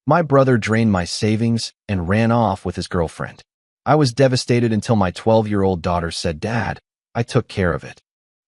My brother drained my savings and ran off with his girlfriend. I was devastated until my 12-year-old daughter said, "Dad, I took care of it."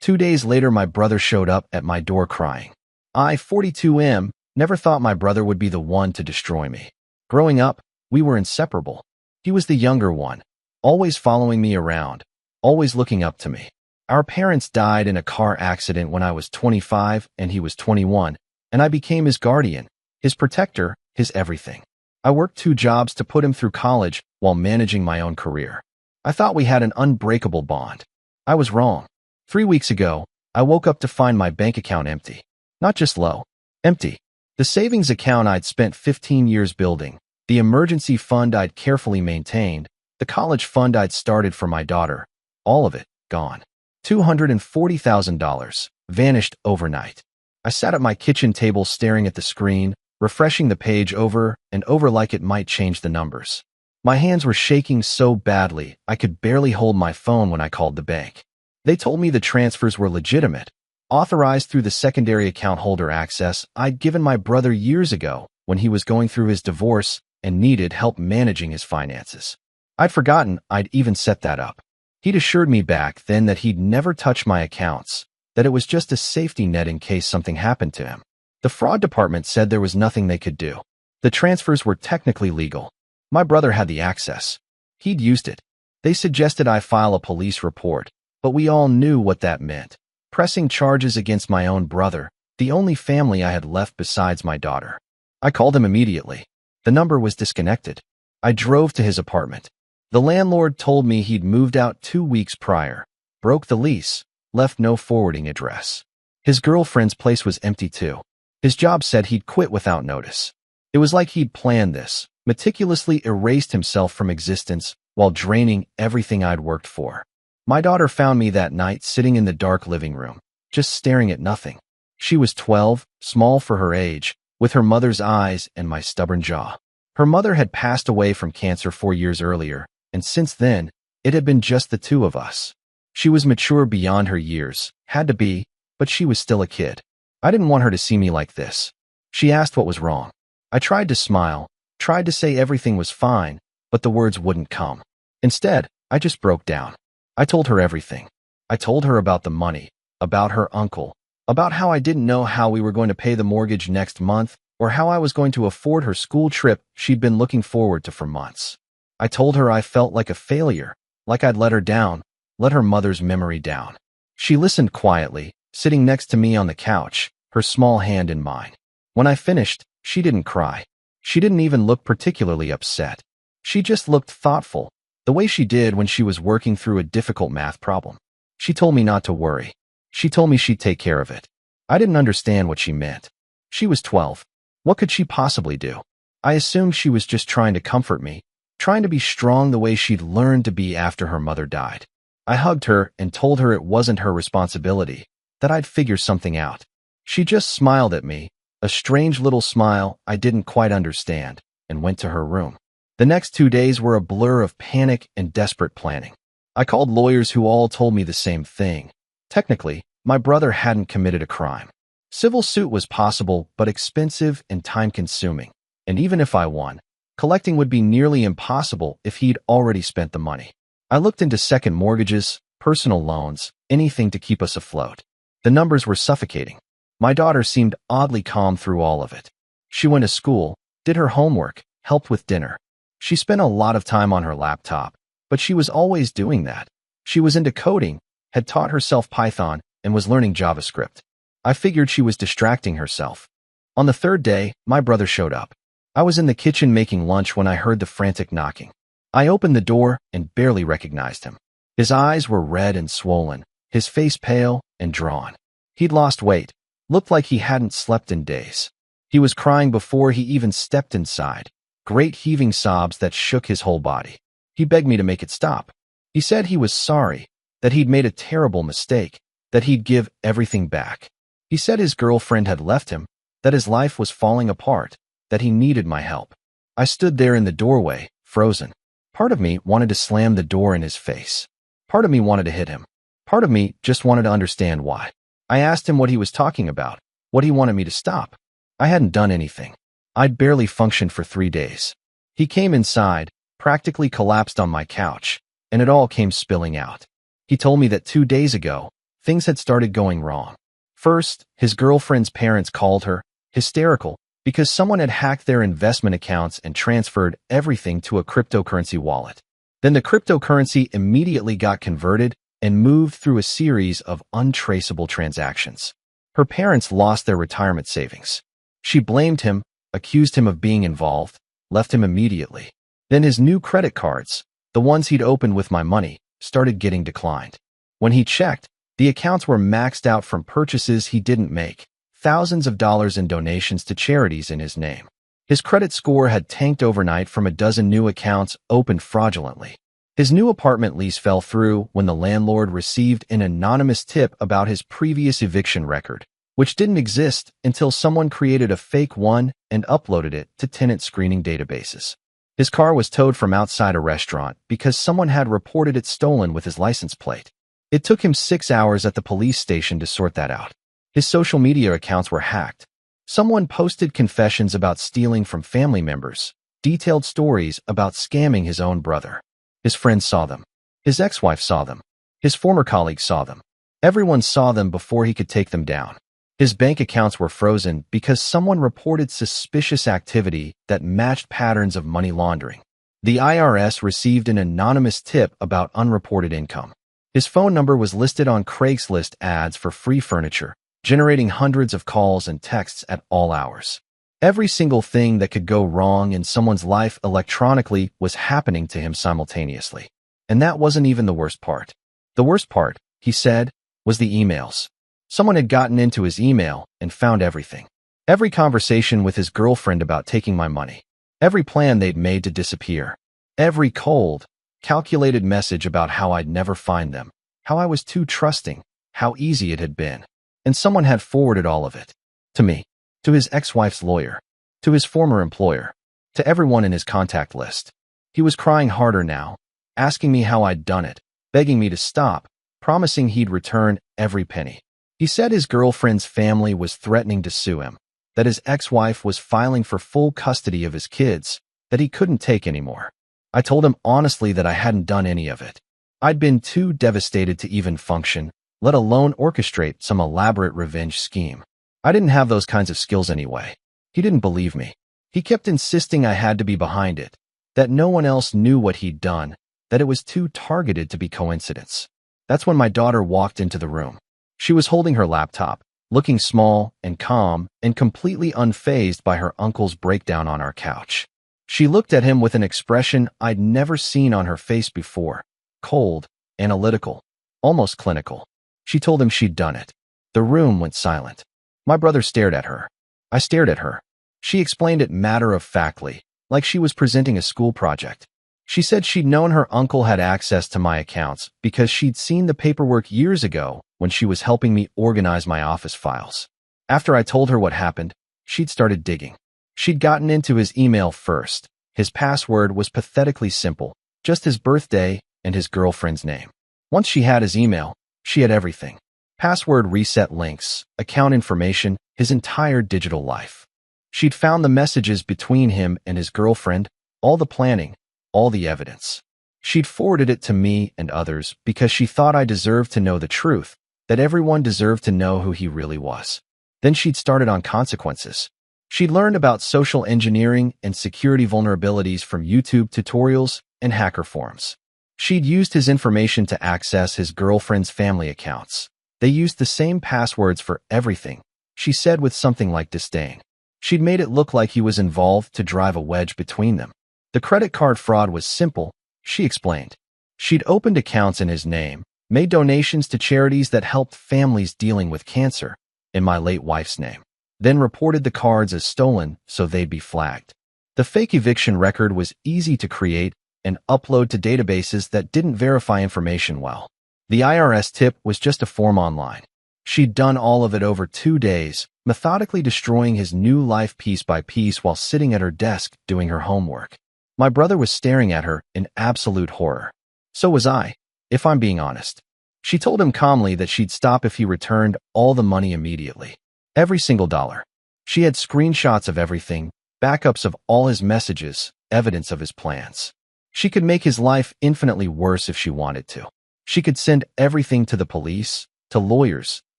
2 days later, my brother showed up at my door crying. I, 42M, never thought my brother would be the one to destroy me. Growing up, we were inseparable. He was the younger one, always following me around, always looking up to me. Our parents died in a car accident when I was 25 and he was 21, and I became his guardian, his protector, his everything. I worked 2 jobs to put him through college while managing my own career. I thought we had an unbreakable bond. I was wrong. 3 weeks ago, I woke up to find my bank account empty. Not just low, empty. The savings account I'd spent 15 years building, the emergency fund I'd carefully maintained, the college fund I'd started for my daughter, all of it gone. $240,000 vanished overnight. I sat at my kitchen table staring at the screen, refreshing the page over and over like it might change the numbers. My hands were shaking so badly I could barely hold my phone when I called the bank. They told me the transfers were legitimate, authorized through the secondary account holder access I'd given my brother years ago when he was going through his divorce and needed help managing his finances. I'd forgotten I'd even set that up. He'd assured me back then that he'd never touch my accounts, that it was just a safety net in case something happened to him. The fraud department said there was nothing they could do. The transfers were technically legal. My brother had the access. He'd used it. They suggested I file a police report, but we all knew what that meant. Pressing charges against my own brother, the only family I had left besides my daughter. I called him immediately. The number was disconnected. I drove to his apartment. The landlord told me he'd moved out 2 weeks prior, broke the lease, left no forwarding address. His girlfriend's place was empty too. His job said he'd quit without notice. It was like he'd planned this, meticulously erased himself from existence while draining everything I'd worked for. My daughter found me that night sitting in the dark living room, just staring at nothing. She was 12, small for her age, with her mother's eyes and my stubborn jaw. Her mother had passed away from cancer 4 years earlier, and since then, it had been just the two of us. She was mature beyond her years, had to be, but she was still a kid. I didn't want her to see me like this. She asked what was wrong. I tried to smile, tried to say everything was fine, but the words wouldn't come. Instead, I just broke down. I told her everything. I told her about the money, about her uncle, about how I didn't know how we were going to pay the mortgage next month, or how I was going to afford her school trip she'd been looking forward to for months. I told her I felt like a failure, like I'd let her down, let her mother's memory down. She listened quietly, sitting next to me on the couch, her small hand in mine. When I finished, she didn't cry. She didn't even look particularly upset. She just looked thoughtful, the way she did when she was working through a difficult math problem. She told me not to worry. She told me she'd take care of it. I didn't understand what she meant. She was 12. What could she possibly do? I assumed she was just trying to comfort me, trying to be strong the way she'd learned to be after her mother died. I hugged her and told her it wasn't her responsibility, that I'd figure something out. She just smiled at me, a strange little smile I didn't quite understand, and went to her room. The next 2 days were a blur of panic and desperate planning. I called lawyers who all told me the same thing. Technically, my brother hadn't committed a crime. Civil suit was possible, but expensive and time-consuming. And even if I won, collecting would be nearly impossible if he'd already spent the money. I looked into second mortgages, personal loans, anything to keep us afloat. The numbers were suffocating. My daughter seemed oddly calm through all of it. She went to school, did her homework, helped with dinner. She spent a lot of time on her laptop, but she was always doing that. She was into coding, had taught herself Python, and was learning JavaScript. I figured she was distracting herself. On the 3rd day, my brother showed up. I was in the kitchen making lunch when I heard the frantic knocking. I opened the door and barely recognized him. His eyes were red and swollen, his face pale and drawn. He'd lost weight, looked like he hadn't slept in days. He was crying before he even stepped inside, great heaving sobs that shook his whole body. He begged me to make it stop. He said he was sorry, that he'd made a terrible mistake, that he'd give everything back. He said his girlfriend had left him, that his life was falling apart, that he needed my help. I stood there in the doorway, frozen. Part of me wanted to slam the door in his face. Part of me wanted to hit him. Part of me just wanted to understand why. I asked him what he was talking about, what he wanted me to stop. I hadn't done anything. I'd barely functioned for 3 days. He came inside, practically collapsed on my couch, and it all came spilling out. He told me that 2 days ago, things had started going wrong. First, his girlfriend's parents called her, hysterical, because someone had hacked their investment accounts and transferred everything to a cryptocurrency wallet. Then the cryptocurrency immediately got converted and moved through a series of untraceable transactions. Her parents lost their retirement savings. She blamed him, accused him of being involved, left him immediately. Then his new credit cards, the ones he'd opened with my money, started getting declined. When he checked, the accounts were maxed out from purchases he didn't make, thousands of dollars in donations to charities in his name. His credit score had tanked overnight from a dozen new accounts opened fraudulently. His new apartment lease fell through when the landlord received an anonymous tip about his previous eviction record, which didn't exist until someone created a fake one and uploaded it to tenant screening databases. His car was towed from outside a restaurant because someone had reported it stolen with his license plate. It took him 6 hours at the police station to sort that out. His social media accounts were hacked. Someone posted confessions about stealing from family members, detailed stories about scamming his own brother. His friends saw them. His ex-wife saw them. His former colleagues saw them. Everyone saw them before he could take them down. His bank accounts were frozen because someone reported suspicious activity that matched patterns of money laundering. The IRS received an anonymous tip about unreported income. His phone number was listed on Craigslist ads for free furniture, generating hundreds of calls and texts at all hours. Every single thing that could go wrong in someone's life electronically was happening to him simultaneously. And that wasn't even the worst part. The worst part, he said, was the emails. Someone had gotten into his email and found everything. Every conversation with his girlfriend about taking my money. Every plan they'd made to disappear. Every cold, calculated message about how I'd never find them, how I was too trusting, how easy it had been. And someone had forwarded all of it. To me, to his ex-wife's lawyer, to his former employer, to everyone in his contact list. He was crying harder now, asking me how I'd done it, begging me to stop, promising he'd return every penny. He said his girlfriend's family was threatening to sue him, that his ex-wife was filing for full custody of his kids, that he couldn't take anymore. I told him honestly that I hadn't done any of it. I'd been too devastated to even function, let alone orchestrate some elaborate revenge scheme. I didn't have those kinds of skills anyway. He didn't believe me. He kept insisting I had to be behind it, that no one else knew what he'd done, that it was too targeted to be coincidence. That's when my daughter walked into the room. She was holding her laptop, looking small and calm and completely unfazed by her uncle's breakdown on our couch. She looked at him with an expression I'd never seen on her face before, cold, analytical, almost clinical. She told him she'd done it. The room went silent. My brother stared at her. I stared at her. She explained it matter-of-factly, like she was presenting a school project. She said she'd known her uncle had access to my accounts because she'd seen the paperwork years ago when she was helping me organize my office files. After I told her what happened, she'd started digging. She'd gotten into his email first. His password was pathetically simple, just his birthday and his girlfriend's name. Once she had his email, she had everything. Password reset links, account information, his entire digital life. She'd found the messages between him and his girlfriend, all the planning, all the evidence. She'd forwarded it to me and others because she thought I deserved to know the truth, that everyone deserved to know who he really was. Then she'd started on consequences. She'd learned about social engineering and security vulnerabilities from YouTube tutorials and hacker forums. She'd used his information to access his girlfriend's family accounts. They used the same passwords for everything, she said with something like disdain. She'd made it look like he was involved to drive a wedge between them. The credit card fraud was simple, she explained. She'd opened accounts in his name, made donations to charities that helped families dealing with cancer, in my late wife's name, then reported the cards as stolen so they'd be flagged. The fake eviction record was easy to create and upload to databases that didn't verify information well. The IRS tip was just a form online. She'd done all of it over 2 days, methodically destroying his new life piece by piece while sitting at her desk doing her homework. My brother was staring at her in absolute horror. So was I, if I'm being honest. She told him calmly that she'd stop if he returned all the money immediately. Every single dollar. She had screenshots of everything, backups of all his messages, evidence of his plans. She could make his life infinitely worse if she wanted to. She could send everything to the police, to lawyers,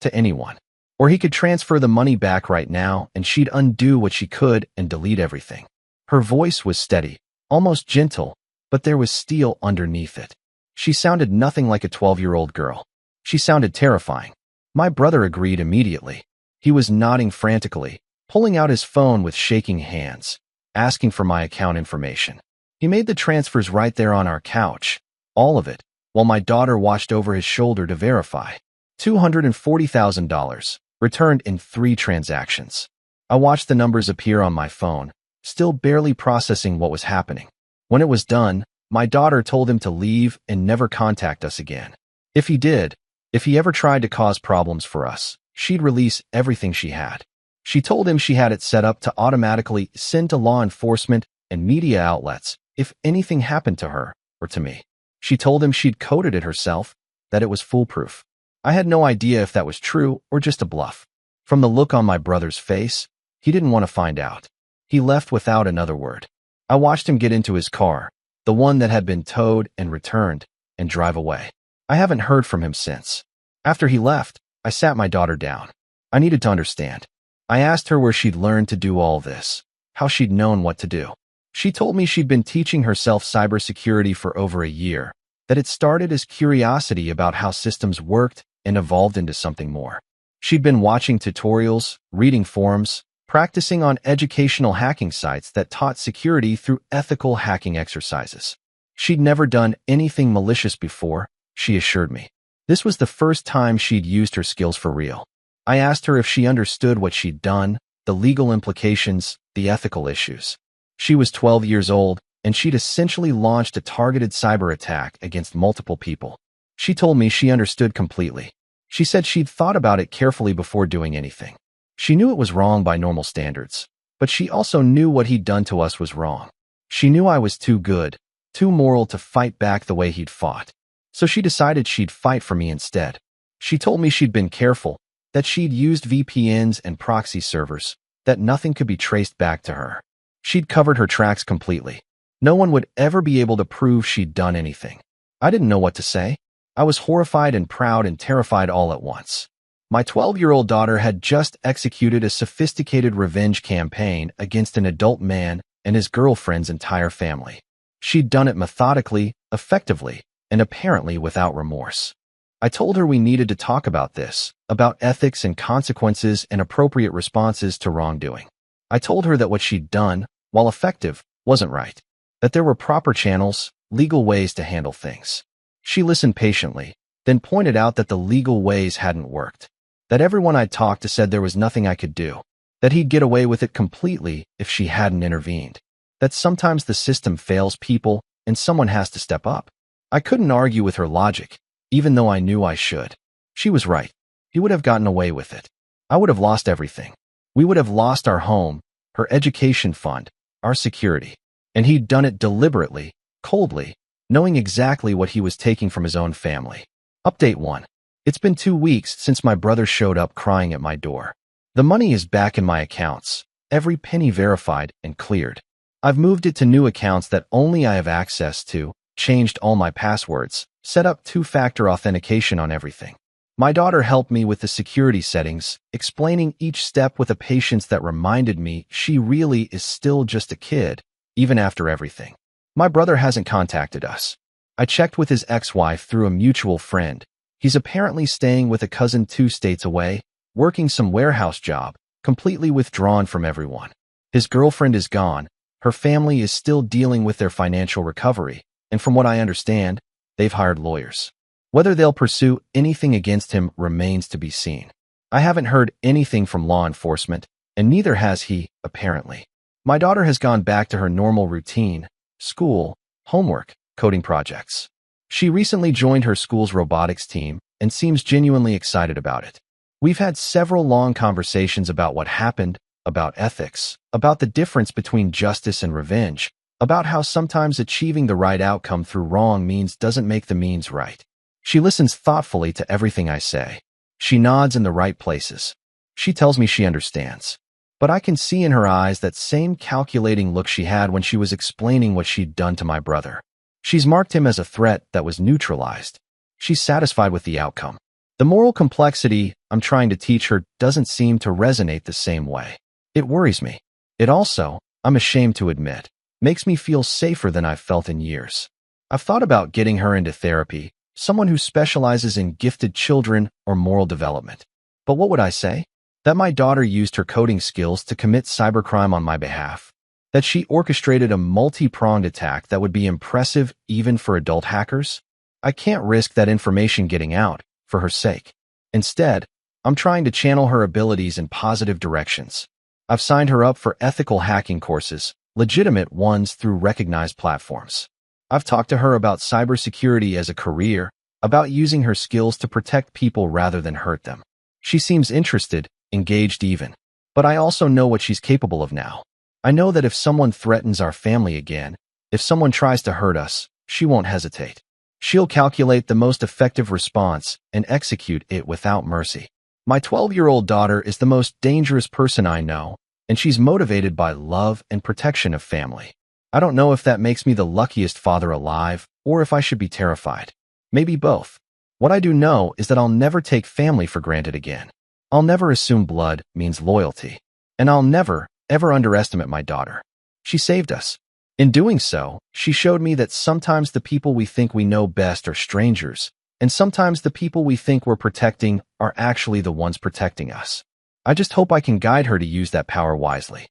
to anyone. Or he could transfer the money back right now and she'd undo what she could and delete everything. Her voice was steady, almost gentle, but there was steel underneath it. She sounded nothing like a 12-year-old girl. She sounded terrifying. My brother agreed immediately. He was nodding frantically, pulling out his phone with shaking hands, asking for my account information. He made the transfers right there on our couch, all of it, while my daughter watched over his shoulder to verify. $240,000, returned in 3 transactions. I watched the numbers appear on my phone, still barely processing what was happening. When it was done, my daughter told him to leave and never contact us again. If he ever tried to cause problems for us, she'd release everything she had. She told him she had it set up to automatically send to law enforcement and media outlets if anything happened to her or to me. She told him she'd coded it herself, that it was foolproof. I had no idea if that was true or just a bluff. From the look on my brother's face, he didn't want to find out. He left without another word. I watched him get into his car, the one that had been towed and returned, and drive away. I haven't heard from him since. After he left, I sat my daughter down. I needed to understand. I asked her where she'd learned to do all this, how she'd known what to do. She told me she'd been teaching herself cybersecurity for over a year, that it started as curiosity about how systems worked and evolved into something more. She'd been watching tutorials, reading forums, practicing on educational hacking sites that taught security through ethical hacking exercises. She'd never done anything malicious before, she assured me. This was the first time she'd used her skills for real. I asked her if she understood what she'd done, the legal implications, the ethical issues. She was 12 years old, and she'd essentially launched a targeted cyber attack against multiple people. She told me she understood completely. She said she'd thought about it carefully before doing anything. She knew it was wrong by normal standards, but she also knew what he'd done to us was wrong. She knew I was too good, too moral to fight back the way he'd fought. So she decided she'd fight for me instead. She told me she'd been careful, that she'd used VPNs and proxy servers, that nothing could be traced back to her. She'd covered her tracks completely. No one would ever be able to prove she'd done anything. I didn't know what to say. I was horrified and proud and terrified all at once. My 12-year-old daughter had just executed a sophisticated revenge campaign against an adult man and his girlfriend's entire family. She'd done it methodically, effectively, and apparently without remorse. I told her we needed to talk about this, about ethics and consequences and appropriate responses to wrongdoing. I told her that what she'd done, while effective, wasn't right, that there were proper channels, legal ways to handle things. She listened patiently, then pointed out that the legal ways hadn't worked, that everyone I'd talked to said there was nothing I could do, that he'd get away with it completely if she hadn't intervened, that sometimes the system fails people and someone has to step up. I couldn't argue with her logic, even though I knew I should. She was right. He would have gotten away with it. I would have lost everything. We would have lost our home, her education fund, our security. And he'd done it deliberately, coldly, knowing exactly what he was taking from his own family. Update 1. It's been 2 weeks since my brother showed up crying at my door. The money is back in my accounts, every penny verified and cleared. I've moved it to new accounts that only I have access to, changed all my passwords, set up 2-factor authentication on everything. My daughter helped me with the security settings, explaining each step with a patience that reminded me she really is still just a kid, even after everything. My brother hasn't contacted us. I checked with his ex-wife through a mutual friend. He's apparently staying with a cousin 2 states away, working some warehouse job, completely withdrawn from everyone. His girlfriend is gone. Her family is still dealing with their financial recovery, and from what I understand, they've hired lawyers. Whether they'll pursue anything against him remains to be seen. I haven't heard anything from law enforcement, and neither has he, apparently. My daughter has gone back to her normal routine, school, homework, coding projects. She recently joined her school's robotics team and seems genuinely excited about it. We've had several long conversations about what happened, about ethics, about the difference between justice and revenge, about how sometimes achieving the right outcome through wrong means doesn't make the means right. She listens thoughtfully to everything I say. She nods in the right places. She tells me she understands. But I can see in her eyes that same calculating look she had when she was explaining what she'd done to my brother. She's marked him as a threat that was neutralized. She's satisfied with the outcome. The moral complexity I'm trying to teach her doesn't seem to resonate the same way. It worries me. It also, I'm ashamed to admit, makes me feel safer than I've felt in years. I've thought about getting her into therapy, someone who specializes in gifted children or moral development. But what would I say? That my daughter used her coding skills to commit cybercrime on my behalf. That she orchestrated a multi-pronged attack that would be impressive even for adult hackers? I can't risk that information getting out, for her sake. Instead, I'm trying to channel her abilities in positive directions. I've signed her up for ethical hacking courses, legitimate ones through recognized platforms. I've talked to her about cybersecurity as a career, about using her skills to protect people rather than hurt them. She seems interested, engaged even. But I also know what she's capable of now. I know that if someone threatens our family again, if someone tries to hurt us, she won't hesitate. She'll calculate the most effective response and execute it without mercy. My 12-year-old daughter is the most dangerous person I know, and she's motivated by love and protection of family. I don't know if that makes me the luckiest father alive, or if I should be terrified. Maybe both. What I do know is that I'll never take family for granted again. I'll never assume blood means loyalty. And I'll never, ever underestimate my daughter. She saved us. In doing so, she showed me that sometimes the people we think we know best are strangers, and sometimes the people we think we're protecting are actually the ones protecting us. I just hope I can guide her to use that power wisely.